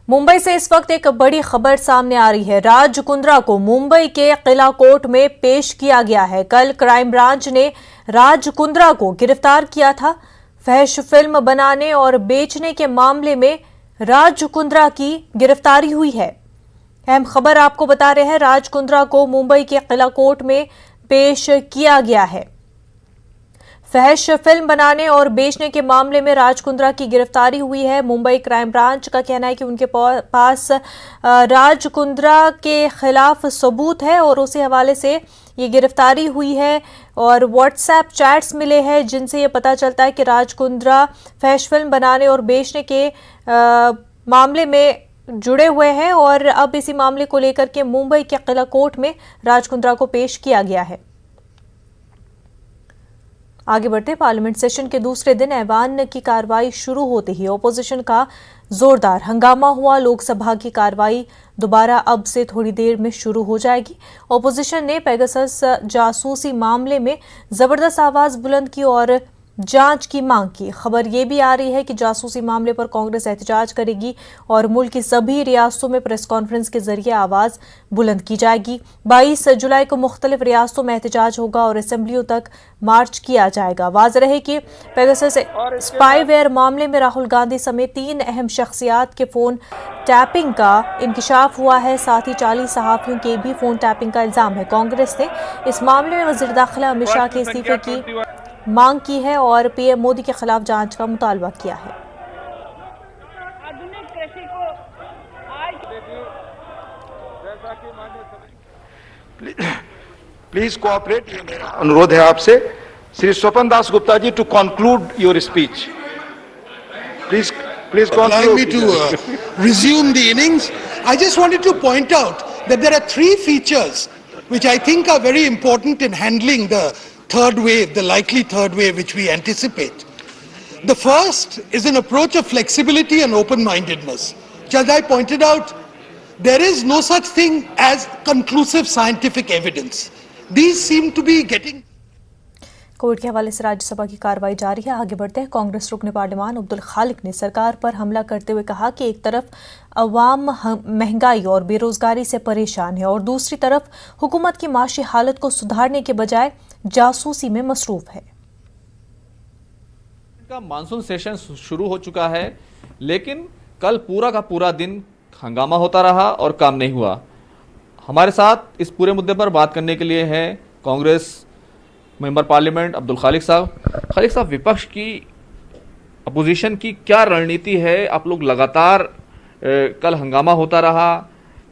मुंबई से इस वक्त एक बड़ी खबर सामने आ रही है। राज कुंद्रा को मुंबई के किला कोर्ट में पेश किया गया है। कल क्राइम ब्रांच ने राज कुंद्रा को गिरफ्तार किया था। फहश फिल्म बनाने और बेचने के मामले में राज कुंद्रा की गिरफ्तारी हुई है। अहम खबर आपको बता रहे हैं, राज कुंद्रा को मुंबई के किला कोर्ट में पेश किया गया है। फहश फिल्म बनाने और बेचने के मामले में राज कुंद्रा की गिरफ्तारी हुई है। मुंबई क्राइम ब्रांच का कहना है कि उनके पास राज कुंद्रा के खिलाफ सबूत है और उसी हवाले से ये गिरफ्तारी हुई है। और व्हाट्सएप चैट्स मिले हैं जिनसे ये पता चलता है कि राज कुंद्रा फहश फिल्म बनाने और बेचने के मामले में जुड़े हुए हैं और अब इसी मामले को लेकर के मुंबई के किला कोर्ट में राज कुंद्रा को पेश किया गया है। आगे बढ़ते, पार्लियामेंट सेशन के दूसरे दिन ऐवान की कार्रवाई शुरू होते ही ओपोजिशन का जोरदार हंगामा हुआ। लोकसभा की कार्रवाई दोबारा अब से थोड़ी देर में शुरू हो जाएगी। ओपोजिशन ने पेगासस जासूसी मामले में जबरदस्त आवाज बुलंद की और जांच की मांग की। खबर ये भी आ रही है कि जासूसी मामले पर कांग्रेस एहतजाज करेगी और मुल्क की सभी रियासतों में प्रेस कॉन्फ्रेंस के जरिए आवाज बुलंद की जाएगी। 22 जुलाई को मुख्तलिफ रियासतों में एहतजाज होगा और असेंबलियों तक मार्च किया जाएगा। वाज़ेह है कि पेगासस स्पाईवेयर मामले में राहुल गांधी समेत 3 अहम शख्सियात के फोन टैपिंग का इंकशाफ हुआ है। साथ ही 40 सहाफियों के भी फोन टैपिंग का इल्जाम है। कांग्रेस ने इस मामले में वज़ीर दाखिला अमित शाह के इस्तीफे की मांग की है और पीएम मोदी के खिलाफ जांच का मुतालबा किया है। Please cooperate. अनुरोध है आपसे Shri Swapan Das Gupta ji to conclude your speech. Please allow me to resume the innings. I just wanted to point out that there are 3 features which I think are very important in handling the third wave, the likely third wave which we anticipate. The first is an approach of flexibility and open-mindedness. As I pointed out, there is no such thing as conclusive scientific evidence. These seem to be getting... Covid के हवाले से राज्यसभा की कार्रवाई जारी है। आगे बढ़ते हैं, कांग्रेस रुकने पार्लियामान अब्दुल खालिक ने सरकार पर हमला करते हुए कहा कि एक तरफ अवाम महंगाई और बेरोजगारी से परेशान है और दूसरी तरफ हुकूमत की माशी हालत को सुधारने के बजाय जासूसी में मसरूफ है। मानसून सेशन शुरू हो चुका है, लेकिन कल पूरा का पूरा दिन हंगामा होता रहा और काम नहीं हुआ। हमारे साथ इस पूरे मुद्दे पर बात करने के लिए हैं कांग्रेस मेंबर पार्लियामेंट अब्दुल खालिक साहब। खालिक साहब, विपक्ष की अपोजिशन की क्या रणनीति है? आप लोग लगातार कल हंगामा होता रहा,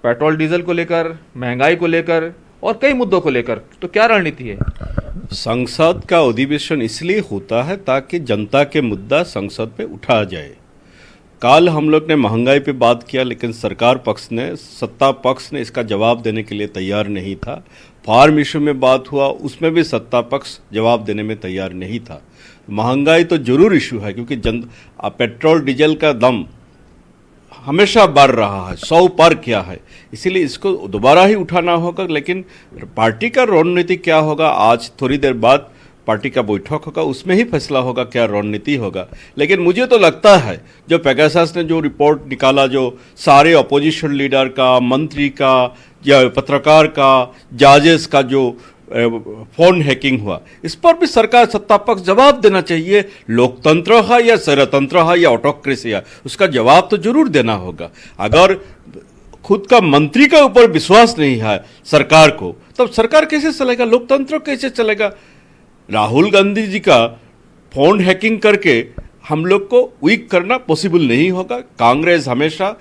पेट्रोल डीजल को लेकर, महंगाई को लेकर और कई मुद्दों को लेकर, तो क्या रणनीति है? संसद का अधिवेशन इसलिए होता है ताकि जनता के मुद्दा संसद पे उठाया जाए। कल हम लोग ने महंगाई पे बात किया, लेकिन सरकार पक्ष ने, सत्ता पक्ष ने इसका जवाब देने के लिए तैयार नहीं था। फार्म इशू में बात हुआ, उसमें भी सत्ता पक्ष जवाब देने में तैयार नहीं था। महंगाई तो जरूर इशू है, क्योंकि पेट्रोल डीजल का दाम हमेशा बढ़ रहा है, 100 पार किया है, इसीलिए इसको दोबारा ही उठाना होगा। लेकिन पार्टी का रणनीति क्या होगा, आज थोड़ी देर बाद पार्टी का बैठक होगा, उसमें ही फैसला होगा क्या रणनीति होगा। लेकिन मुझे तो लगता है जो पेगासस ने जो रिपोर्ट निकाला, जो सारे अपोजिशन लीडर का, मंत्री का या पत्रकार का, जजेस का जो फोन हैकिंग हुआ, इस पर भी सरकार सत्ता पक्ष जवाब देना चाहिए। लोकतंत्र है या स्वतंत्र है या ऑटोक्रेसी है, उसका जवाब तो जरूर देना होगा। अगर खुद का मंत्री के ऊपर विश्वास नहीं है सरकार को, तब सरकार कैसे चलेगा, लोकतंत्र कैसे चलेगा? राहुल गांधी जी का फोन हैकिंग करके हम लोग को वीक करना पॉसिबल नहीं होगा। कांग्रेस हमेशा,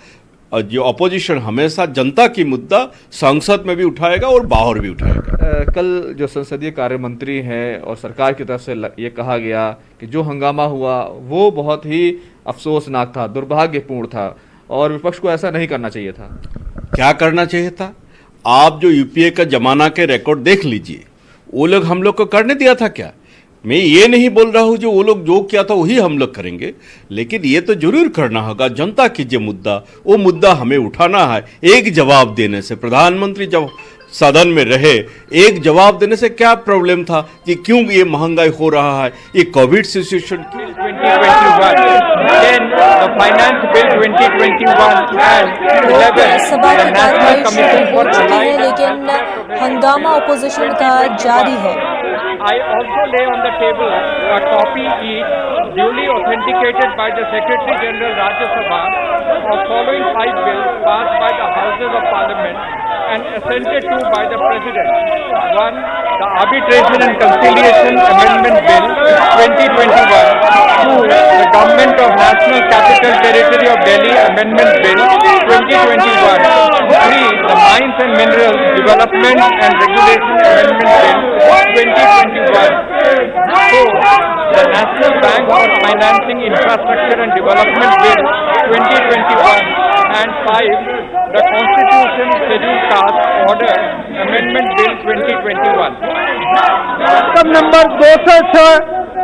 जो अपोजिशन हमेशा जनता की मुद्दा संसद में भी उठाएगा और बाहर भी उठाएगा। कल जो संसदीय कार्य मंत्री हैं और सरकार की तरफ से ये कहा गया कि जो हंगामा हुआ वो बहुत ही अफसोसनाक था, दुर्भाग्यपूर्ण था और विपक्ष को ऐसा नहीं करना चाहिए था। क्या करना चाहिए था? आप जो यूपीए का जमाना के रिकॉर्ड देख लीजिए, वो लोग हम लोग को करने दिया था क्या? मैं ये नहीं बोल रहा हूं जो वो लोग जो किया था वही हम लोग करेंगे, लेकिन ये तो जरूर करना होगा। जनता की जो मुद्दा, वो मुद्दा हमें उठाना है एक जवाब देने से। प्रधानमंत्री जब सदन में रहे, एक जवाब देने से क्या प्रॉब्लम था कि क्यों ये महंगाई हो रहा है, ये Covid situation 2021, then the finance bill 2021 and 11, सभा the की National कार्यवाही Commission शुरू हो for चुकी है, Allied लेकिन हंगामा ऑपोजिशन का जारी है। I also lay on the table a copy each duly authenticated by the Secretary General Rajya Sabha of following 5 bills passed by the Houses of Parliament and assented to by the President. 1. The Arbitration and Conciliation Amendment Bill 2021. 2. The Government of National Capital Territory of Delhi Amendment Bill 2021. 3. The Mines and Minerals Development and Regulation Amendment Bill 2021. 4. The National Bank for Financing Infrastructure and Development Bill 2021. And 5. The Constitution Scheduled Caste Order Amendment Bill 2021. प्रस्ताव number 206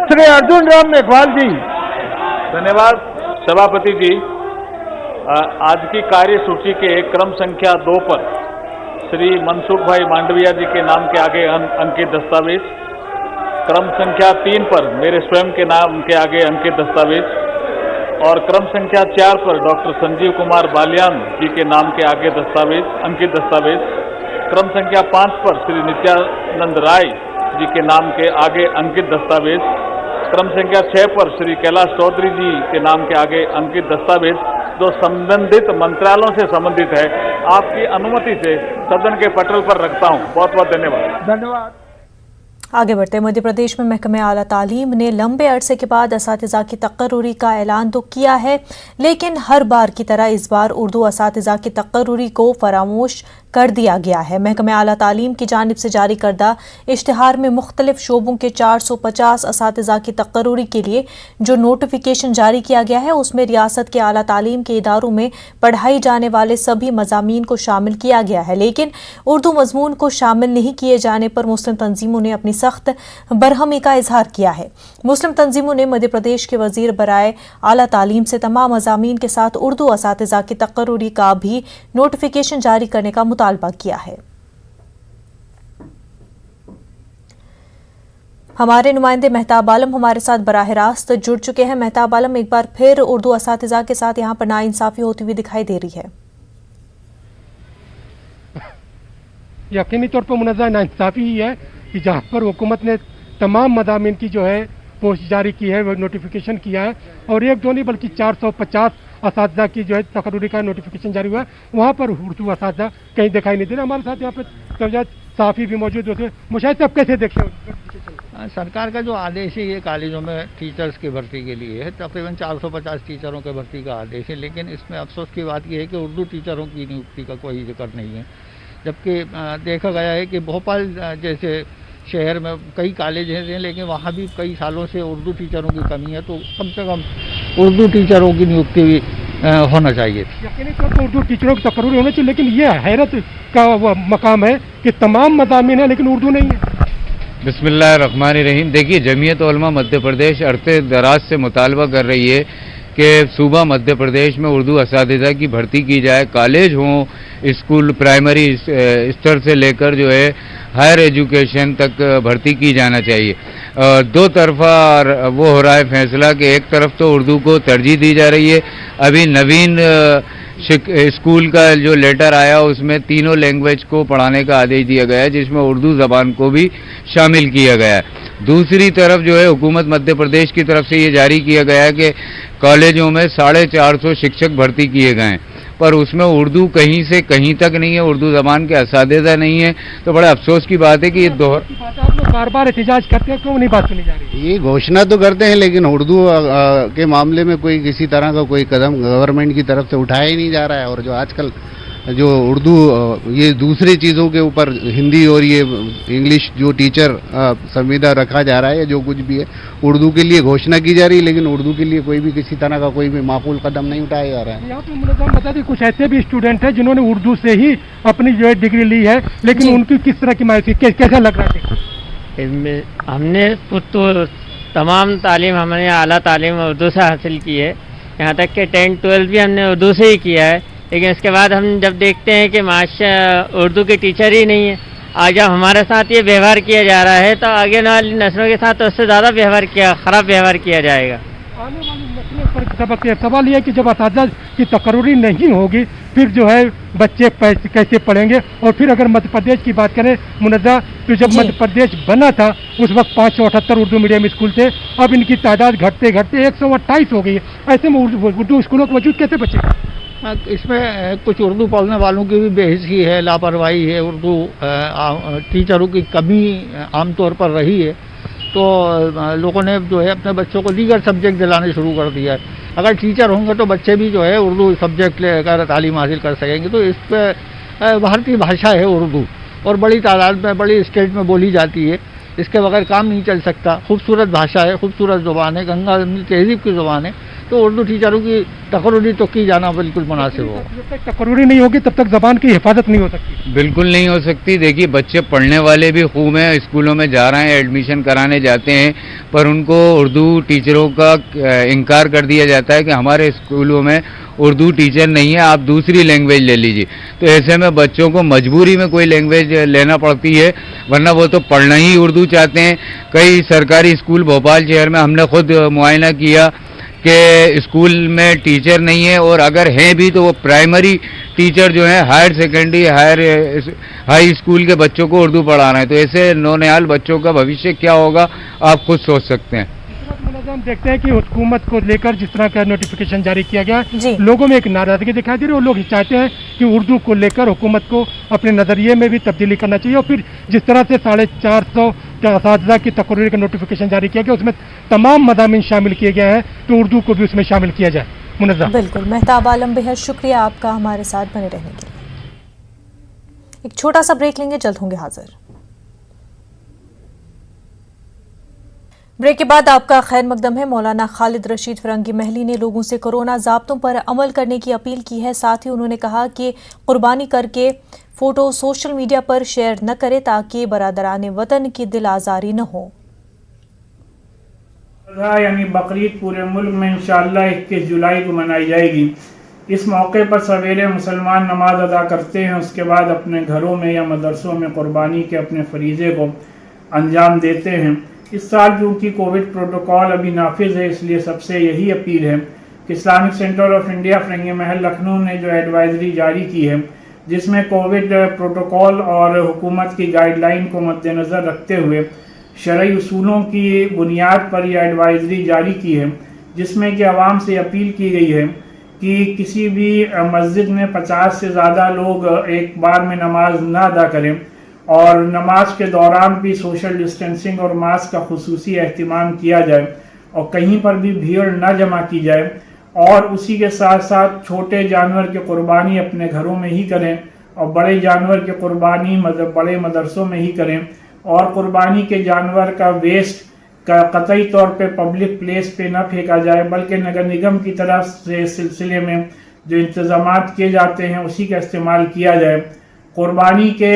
Shri Arjun Ram Meghwal जी। धन्यवाद सभापति जी। आज की कार्यसूची के क्रम संख्या 2 पर श्री मनसुख भाई मांडविया जी के नाम के आगे अंकित दस्तावेज, क्रम संख्या 3 पर मेरे स्वयं के नाम के आगे अंकित दस्तावेज और क्रम संख्या 4 पर डॉक्टर संजीव कुमार बालियान जी के नाम के आगे अंकित दस्तावेज, क्रम संख्या 5 पर श्री नित्यानंद राय जी के नाम के आगे अंकित दस्तावेज, क्रम संख्या 6 पर श्री कैलाश चौधरी जी के नाम के आगे अंकित दस्तावेज जो संबंधित मंत्रालयों से संबंधित है, आपकी अनुमति से सदन के पटल पर रखता हूं। बहुत बहुत धन्यवाद। धन्यवाद। आगे बढ़ते मध्य प्रदेश में महकमे आला तालीम ने लंबे अरसे के बाद असातिज़ा की तकर्रुरी का ऐलान तो किया है, लेकिन हर बार की तरह इस बार उर्दू असातिज़ा की तकर्रुरी को फरामोश कर दिया गया है। महकमे आला तालीम की जानिब से जारी करदा इश्तिहार में मुख्तलिफ शोबों के 450 असातिज़ा की तकर्रुरी के लिए जो नोटिफिकेशन जारी किया गया है, उसमें रियासत के आला तालीम के इदारों में पढ़ाई जाने वाले सभी मज़ामीन को शामिल किया गया है, लेकिन उर्दू मजमून को शामिल नहीं किए जाने पर मुस्लिम तंजीमों ने अपनी सख्त बरहमी का इजहार किया है। मुस्लिम तंजीमों ने मध्य प्रदेश के वजीर बराए आला तालीम से तमाम मज़ामीन के साथ उर्दू असातिज़ा की तकर्रुरी का भी नोटिफिकेशन जारी करने का मुतालबा किया है। हमारे नुमाइंदे मेहताब आलम हमारे साथ बराह रास्त जुड़ चुके हैं। मेहताब आलम, एक बार फिर उर्दू असातिज़ा के साथ यहाँ पर नाइंसाफी होती हुई दिखाई दे रही है। यकीनी तौर पर मुनज़्ज़ा नाइंसाफी ही है कि जहाँ पर हुकूमत ने तमाम मज़ामीन की जो है पोस्ट जारी की है, वो नोटिफिकेशन किया है और एक दो नहीं बल्कि 450 असातिज़ा की जो है तकर्रुरी का नोटिफिकेशन जारी हुआ है, वहाँ पर उर्दू असातिज़ा कहीं दिखाई नहीं दे रहा। हमारे साथ यहाँ पर साफ़ी भी मौजूद होते हैं। मुशाहिद साहब, कैसे देखें सरकार का जो आदेश है ये कॉलेजों में टीचर्स की भर्ती के लिए है, तकरीबन 450 टीचरों के भर्ती का आदेश है, लेकिन इसमें अफसोस की बात यह है कि उर्दू टीचरों की नियुक्ति का कोई जिक्र नहीं है, जबकि देखा गया है कि भोपाल जैसे शहर में कई कॉलेज हैं लेकिन वहाँ भी कई सालों से उर्दू टीचरों की कमी है, तो कम से कम उर्दू टीचरों की नियुक्ति भी होना चाहिए। यकीनी तौर पर उर्दू टीचरों की तकर्रुरी होना चाहिए, लेकिन ये हैरत का वो मकाम है कि तमाम मज़ामीन है लेकिन उर्दू नहीं है। बिस्मिल्लाहिर्रहमानिर्रहीम। देखिए, जमीयत उलमा मध्य प्रदेश अरसे दराज से मुतालबा कर रही है कि सूबा मध्य प्रदेश में उर्दू असातिज़ा की भर्ती की जाए। कॉलेज हों, स्कूल प्राइमरी स्तर से लेकर जो है हायर एजुकेशन तक भर्ती की जाना चाहिए। दो तरफा वो हो रहा है फैसला कि एक तरफ तो उर्दू को तरजीह दी जा रही है। अभी नवीन स्कूल का जो लेटर आया उसमें तीनों लैंग्वेज को पढ़ाने का आदेश दिया गया है, जिसमें उर्दू ज़बान को भी शामिल किया गया है। दूसरी तरफ जो है हुकूमत मध्य प्रदेश की तरफ से ये जारी किया गया है कि कॉलेजों में 450 शिक्षक भर्ती किए गए हैं, पर उसमें उर्दू कहीं से कहीं तक नहीं है, उर्दू ज़बान के असातिज़ा नहीं है। तो बड़े अफसोस की बात है कि ये आप लोग बार-बार एहतिजाज करते हैं, क्यों नहीं बात सुनी जा रही? ये घोषणा तो करते हैं लेकिन उर्दू के मामले में कोई किसी तरह का कोई कदम गवर्नमेंट की तरफ से उठाया ही नहीं जा रहा है। और जो आजकल जो उर्दू ये दूसरी चीज़ों के ऊपर हिंदी और ये इंग्लिश जो टीचर संविदा रखा जा रहा है, जो कुछ भी है उर्दू के लिए घोषणा की जा रही है, लेकिन उर्दू के लिए कोई भी किसी तरह का कोई भी माकूल कदम नहीं उठाया जा रहा है। यहाँ पे मुझे बता दें, कुछ ऐसे भी स्टूडेंट हैं जिन्होंने उर्दू से ही अपनी जो है डिग्री ली है, लेकिन उनकी किस तरह की मायूसी, कैसा लग रहा है? हमने तो तमाम तालीम हमने आला तालीम उर्दू से हासिल की है, यहाँ तक कि 10-12 भी हमने उर्दू से ही किया है, लेकिन उसके बाद हम जब देखते हैं कि माशा उर्दू के टीचर ही नहीं है, आज जब हमारे साथ ये व्यवहार किया जा रहा है तो आगे वाली नस्लों के साथ उससे ज़्यादा ख़राब व्यवहार किया जाएगा। आने वाली नस्लों पर सबक है। सवाल यह है कि जब असातिज़ा की तकर्री नहीं होगी फिर जो है बच्चे कैसे पढ़ेंगे। और फिर अगर मध्य प्रदेश की बात करें मुनज़्ज़ा, तो जब मध्य प्रदेश बना था उस वक्त 578 उर्दू मीडियम स्कूल थे, अब इनकी तादाद घटते घटते 128 हो गई है। ऐसे में उर्दू स्कूलों का वजूद कैसे बचेगा? इसमें कुछ उर्दू पढ़ने वालों की भी बेहिसी है, लापरवाही है, उर्दू टीचरों की कमी आमतौर पर रही है, तो लोगों ने जो है अपने बच्चों को दीगर सब्जेक्ट दिलाने शुरू कर दिया है। अगर टीचर होंगे तो बच्चे भी जो है उर्दू सब्जेक्ट लेकर तालीम हासिल कर सकेंगे। तो इस पर भारतीय भाषा है उर्दू और बड़ी तादाद में बड़ी स्टेट में बोली जाती है, इसके बगैर काम नहीं चल सकता। खूबसूरत भाषा है, खूबसूरत ज़ुबान है, गंगा तहजीब की ज़ुबान है, तो उर्दू टीचरों की तकर्री तो की जाना बिल्कुल मुनासिब हो। जब तक तकर्री नहीं होगी तब तक ज़बान की हिफाजत नहीं हो सकती। बिल्कुल नहीं हो सकती। देखिए बच्चे पढ़ने वाले भी खूब हैं, स्कूलों में जा रहे हैं, एडमिशन कराने जाते हैं, पर उनको उर्दू टीचरों का इनकार कर दिया जाता है कि हमारे स्कूलों में उर्दू टीचर नहीं है, आप दूसरी लैंग्वेज ले लीजिए। तो ऐसे में बच्चों को मजबूरी में कोई लैंग्वेज लेना पड़ती है, वरना वो तो पढ़ना ही उर्दू चाहते हैं। कई सरकारी स्कूल भोपाल शहर में हमने खुद मुआयना किया कि स्कूल में टीचर नहीं है, और अगर हैं भी तो वो प्राइमरी टीचर जो है हायर सेकेंडरी हाई स्कूल के बच्चों को उर्दू पढ़ा रहे हैं। तो ऐसे नौनिहाल बच्चों का भविष्य क्या होगा आप खुद सोच सकते हैं। हम देखते हैं कि हुकूमत को लेकर जिस तरह का नोटिफिकेशन जारी किया गया, लोगों में एक नाराजगी दिखाई दे रही है और लोग चाहते हैं कि उर्दू को लेकर हुकूमत को अपने नज़रिए में भी तब्दीली करना चाहिए। और फिर जिस तरह से 450 के असातिज़ा की तकर्री का नोटिफिकेशन जारी किया गया उसमें तमाम मज़ामीन शामिल किए गए हैं, तो उर्दू को भी उसमें शामिल किया जाए। मुनज़्ज़ा। बिल्कुल मेहताब आलम, बेहद शुक्रिया आपका हमारे साथ बने रहने के लिए। एक छोटा सा ब्रेक लेंगे, जल्द होंगे हाजिर। ब्रेक के बाद आपका खैर मकदम है। मौलाना खालिद रशीद फरंगी महली ने लोगों से कोरोना ज़ाब्तों पर अमल करने की अपील की है। साथ ही उन्होंने कहा कि कुर्बानी करके फ़ोटो सोशल मीडिया पर शेयर न करें ताकि बरादरान वतन की दिल आज़ारी न हो। यानी बकरीद पूरे मुल्क में इंशाअल्लाह 21 जुलाई को मनाई जाएगी। इस मौके पर सवेरे मुसलमान नमाज अदा करते हैं, उसके बाद अपने घरों में या मदरसों में कुर्बानी के अपने फरीज़े को अंजाम देते हैं। इस साल क्योंकि कोविड प्रोटोकॉल अभी नाफिज है, इसलिए सबसे यही अपील है कि Islamic centre of India Firangi Mahal Lucknow ने जो एडवाइजरी जारी की है, जिसमें कोविड प्रोटोकॉल और हुकूमत की गाइडलाइन को मद्देनज़र रखते हुए शरई उसूलों की बुनियाद पर यह एडवाइजरी जारी की है, जिसमें कि आवाम से अपील की गई है कि किसी भी मस्जिद में 50 से ज़्यादा लोग एक बार में नमाज ना अदा करें और नमाज के दौरान भी सोशल डिस्टेंसिंग और मास्क का खुसूसी एहतमाम किया जाए और कहीं पर भी भीड़ न जमा की जाए। और उसी के साथ साथ छोटे जानवर की कुर्बानी अपने घरों में ही करें और बड़े जानवर की कुर्बानी बड़े मदरसों में ही करें। और कुर्बानी के जानवर का वेस्ट का कतई तौर पे पब्लिक प्लेस पे न फेंका जाए, बल्कि नगर निगम की तरफ से सिलसिले में जो इंतज़ामात किए जाते हैं उसी का इस्तेमाल किया जाए। कुर्बानी के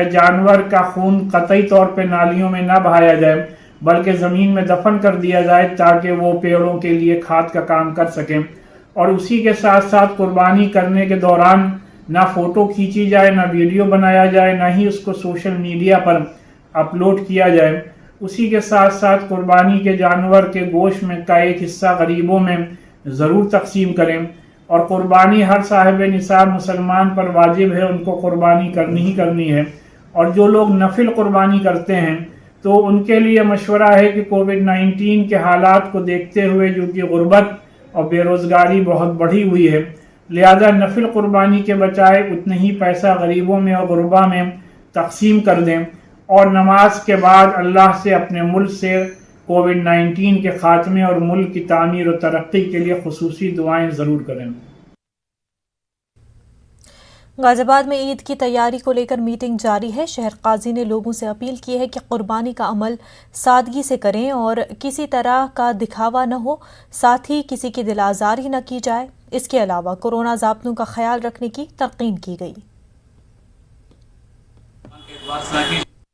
जानवर का खून कतई तौर पे नालियों में न बहाया जाए, बल्कि ज़मीन में दफन कर दिया जाए ताकि वो पेड़ों के लिए खाद का काम कर सकें। और उसी के साथ साथ कुर्बानी करने के दौरान ना फ़ोटो खींची जाए, ना वीडियो बनाया जाए, ना ही उसको सोशल मीडिया पर अपलोड किया जाए। उसी के साथ साथ कुर्बानी के जानवर के गोश्त में का एक हिस्सा गरीबों में ज़रूर तकसीम करें। और कुर्बानी हर साहिब निसाब मुसलमान पर वाजिब है, उनको कुर्बानी करनी ही करनी है। और जो लोग नफिल कुर्बानी करते हैं तो उनके लिए मशवरा है कि कोविड-19 के हालात को देखते हुए जो कि गुर्बत और बेरोज़गारी बहुत बढ़ी हुई है, लिहाजा नफिल कुर्बानी के बजाय उतने ही पैसा गरीबों में और गुरबा में तकसीम कर दें और नमाज के बाद अल्लाह से अपने मुल्क से कोविड-19 के खात्मे और मुल्क की तामीर और तरक्की के लिए खुसूसी दुआएं ज़रूर करें। गाजियाबाद में ईद की तैयारी को लेकर मीटिंग जारी है। शहर काजी ने लोगों से अपील की है कि कुर्बानी का अमल सादगी से करें और किसी तरह का दिखावा न हो, साथ ही किसी की दिल आज़ारी न की जाए। इसके अलावा कोरोना ज़ाब्तों का ख्याल रखने की तलकीन की गई।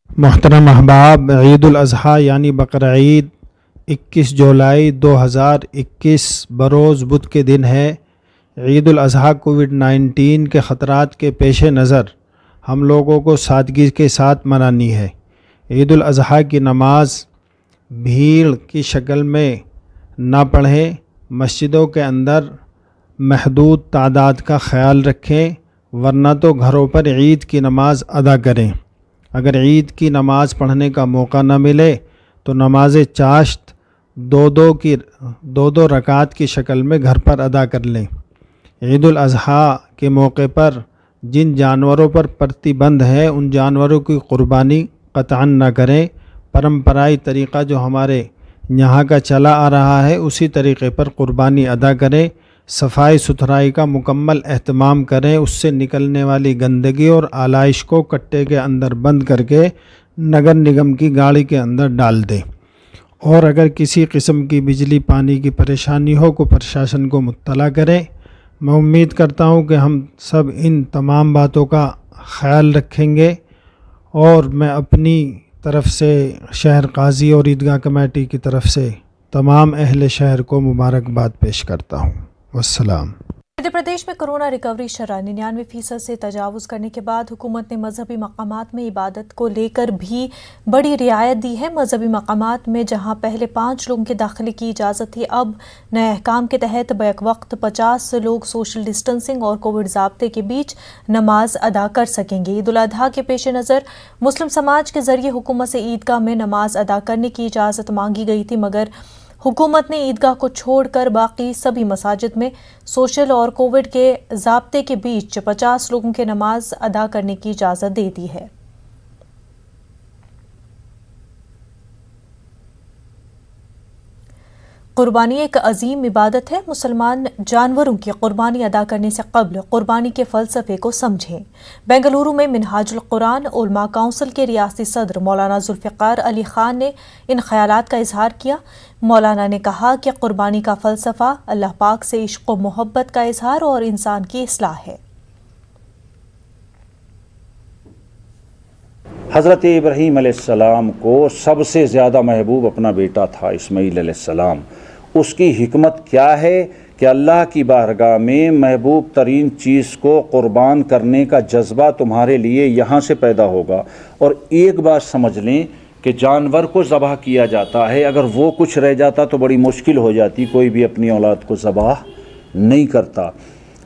मोहतरम अहबाब, ईद उल अज़हा यानी बकर ईद 21 जुलाई 2021 बरोज़ बुध के दिन है। ईद उल अज़हा कोविड-19 के ख़तरात के पेश नज़र हम लोगों को सादगी के साथ मनानी है। ईद उल अज़हा की नमाज भीड़ की शक्ल में ना पढ़ें, मस्जिदों के अंदर महदूद तादाद का ख़याल रखें, वरना तो घरों पर ईद की नमाज़ अदा करें। अगर ईद की नमाज़ पढ़ने का मौका न मिले तो नमाज चाश्त दो दो रकात की शक्ल में घर पर अदा कर लें। ईद उल अज़हा के मौके पर जिन जानवरों पर प्रतिबंध है उन जानवरों की कुर्बानी कतअन न करें। परंपराई तरीक़ा जो हमारे यहाँ का चला आ रहा है उसी तरीक़े पर कुर्बानी अदा करें। सफाई सुथराई का मुकम्मल एहतमाम करें। उससे निकलने वाली गंदगी और आलाइश को कट्टे के अंदर बंद करके नगर निगम की गाड़ी के अंदर डाल दें। और अगर किसी किस्म की बिजली पानी की परेशानी हो तो प्रशासन को मुत्तला करें। मैं उम्मीद करता हूं कि हम सब इन तमाम बातों का ख्याल रखेंगे और मैं अपनी तरफ से शहर काजी और ईदगाह कमेटी की तरफ से तमाम अहले शहर को मुबारकबाद पेश करता हूं। वस्सलाम। मध्य प्रदेश में कोरोना रिकवरी शरह 99% से तजावुज़ करने के बाद हुकूमत ने मजहबी मकामात में इबादत को लेकर भी बड़ी रियायत दी है। मजहबी मकामात में जहां पहले 5 लोगों के दाखिले की इजाज़त थी, अब नए अहकाम के तहत बैक वक्त 50 लोग सोशल डिस्टेंसिंग और कोविड ज़ाब्ते के बीच नमाज अदा कर सकेंगे। ईद उल अज़हा के पेश नज़र मुस्लिम समाज के ज़रिए हुकूमत से ईदगाह में नमाज अदा करने की इजाज़त मांगी गई थी, मगर हुकूमत ने ईदगाह को छोड़कर बाकी सभी मसाजिद में सोशल और कोविड के ज़ाब्ते के बीच 50 लोगों के नमाज अदा करने की इजाज़त दे दी है। कुर्बानी एक अजीम इबादत है। मुसलमान जानवरों की कुर्बानी अदा करने से कब्ल कुर्बानी के फ़लसफ़े को समझें। बेंगलुरु में मिनहाजुल कुरान उलमा काउंसिल के रियासती सदर मौलाना जुल्फ़िकार अली ख़ान ने इन ख़यालात का इजहार किया। मौलाना ने कहा कि कुर्बानी का फ़लसफ़ा अल्लाह पाक से इश्क़ व मोहब्बत का इजहार और इंसान की इस्लाह है। हज़रत इब्राहीम अलैहिस्सलाम को सबसे ज़्यादा महबूब अपना बेटा था इस्माईल अलैहिस्सलाम। उसकी हिकमत क्या है कि अल्लाह की बारगाह में महबूब तरीन चीज़ को क़ुरबान करने का जज्बा तुम्हारे लिए यहाँ से पैदा होगा। और एक बात समझ लें कि जानवर को ज़बह किया जाता है, अगर वो कुछ रह जाता तो बड़ी मुश्किल हो जाती, कोई भी अपनी औलाद को ज़बह नहीं करता।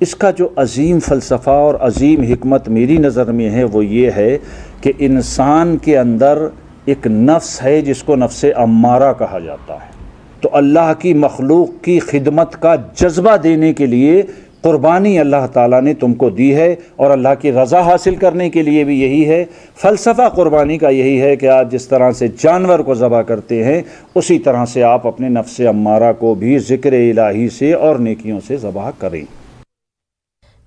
इसका जो अजीम फ़लसफ़ा और अजीम हिकमत मेरी नज़र में है वो ये है कि इंसान के अंदर एक नफ्स है जिसको नफ्स अम्मारा कहा जाता है। तो अल्लाह की मखलूक की खिदमत का जज्बा देने के लिए कुर्बानी अल्लाह ताला ने तुमको दी है और अल्लाह की रज़ा हासिल करने के लिए भी यही है। फ़लसफ़ा कुर्बानी का यही है कि आप जिस तरह से जानवर को ज़बह करते हैं उसी तरह से आप अपने नफ्स अम्मारा को भी ज़िक्र इलाही से और नेकियों से ज़बह करें।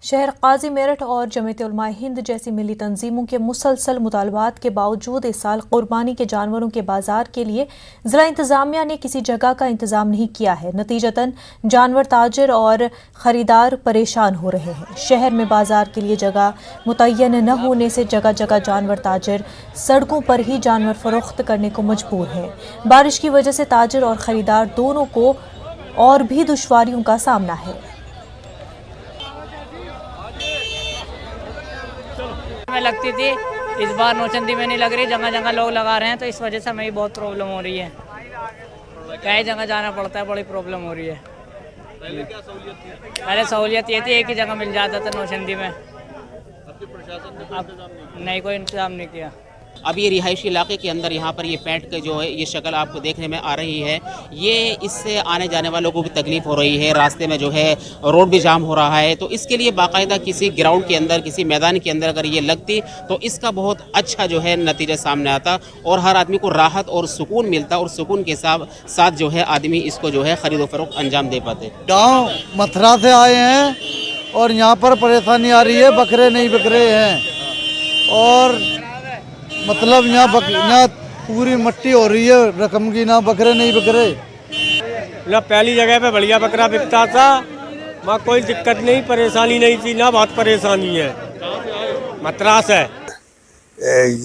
शहर काजी मेरठ और जमीयत उलमा हिंद जैसी मिली तंजीमों के मुसलसल मुतालबात के बावजूद इस साल कुर्बानी के जानवरों के बाजार के लिए ज़िला इंतज़ामिया ने किसी जगह का इंतज़ाम नहीं किया है। नतीजतन जानवर ताजर और ख़रीदार परेशान हो रहे हैं। शहर में बाजार के लिए जगह मुतय्यन न होने से जगह जगह जानवर ताजर सड़कों पर ही जानवर फरोख्त करने को मजबूर हैं। बारिश की वजह से ताजर और ख़रीदार दोनों को और भी दुश्वारियों का सामना है। में लगती थी, इस बार नौचंदी में नहीं लग रही, जगह जगह लोग लगा रहे हैं, तो इस वजह से हमें बहुत प्रॉब्लम हो रही है। कई जगह जाना पड़ता है, बड़ी प्रॉब्लम हो रही है। पहले सहूलियत ये थी एक ही जगह मिल जाता था नौचंदी में, अब नहीं कोई इंतजाम नहीं किया। अब ये रिहायशी इलाके के अंदर यहाँ पर ये पैंट के जो है ये शक्ल आपको देखने में आ रही है, ये इससे आने जाने वालों को भी तकलीफ़ हो रही है। रास्ते में जो है रोड भी जाम हो रहा है, तो इसके लिए बाकायदा किसी ग्राउंड के अंदर, किसी मैदान के अंदर अगर ये लगती तो इसका बहुत अच्छा जो है नतीजा सामने आता और हर आदमी को राहत और सुकून मिलता और सुकून के साथ जो है आदमी इसको जो है ख़रीदो फरोख्त अंजाम दे पाते। गाँव मथुरा से आए हैं और यहाँ पर परेशानी आ रही है, बकरे नहीं बिक रहे हैं और मतलब यहाँ पूरी मट्टी हो रही है रकम की, ना बकरे नहीं बिक रहे। ना पहली जगह पे बढ़िया बकरा बिकता था, वहाँ कोई दिक्कत नहीं, परेशानी नहीं थी, ना बहुत परेशानी है। मथुरा से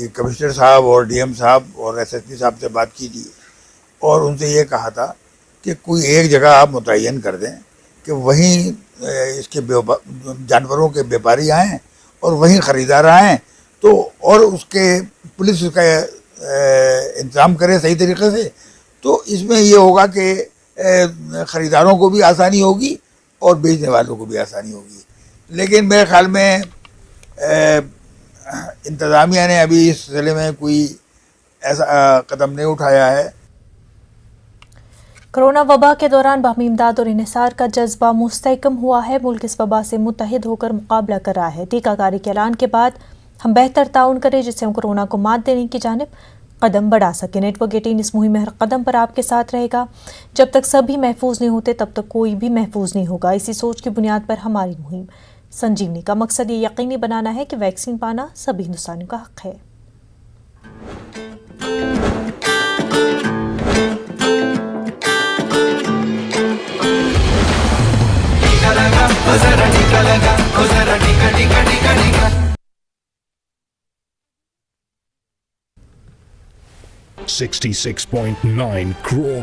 कमिश्नर साहब और डीएम साहब और एसएसपी साहब से बात की थी और उनसे ये कहा था कि कोई एक जगह आप मुतय्यन कर दें कि वहीं इसके जानवरों के व्यापारी आएँ और वहीं ख़रीदार आएँ, तो और उसके पुलिस उसका इंतज़ाम करे सही तरीके से, तो इसमें ये होगा कि ख़रीदारों को भी आसानी होगी और बेचने वालों को भी आसानी होगी। लेकिन मेरे ख्याल में इंतज़ामिया ने अभी इस सिलसिले में कोई ऐसा कदम नहीं उठाया है। कोरोना वबा के दौरान बाहमी इमदाद और इन्हिसार का जज्बा मुस्तहकम हुआ है। मुल्क इस वबा से मुत्तहिद होकर मुकाबला कर रहा है। टीकाकारी के ऐलान के बाद हम बेहतर ताउन करें जिससे हम कोरोना को मात देने की जानिब कदम बढ़ा सकें। नेटवर्क 18 इस मुहिम में हर कदम पर आपके साथ रहेगा। जब तक सभी महफूज नहीं होते तब तक कोई भी महफूज नहीं होगा। इसी सोच की बुनियाद पर हमारी मुहिम संजीवनी का मकसद ये यकीनी बनाना है कि वैक्सीन पाना सभी हिंदुस्तानियों का हक है। $66.9 crore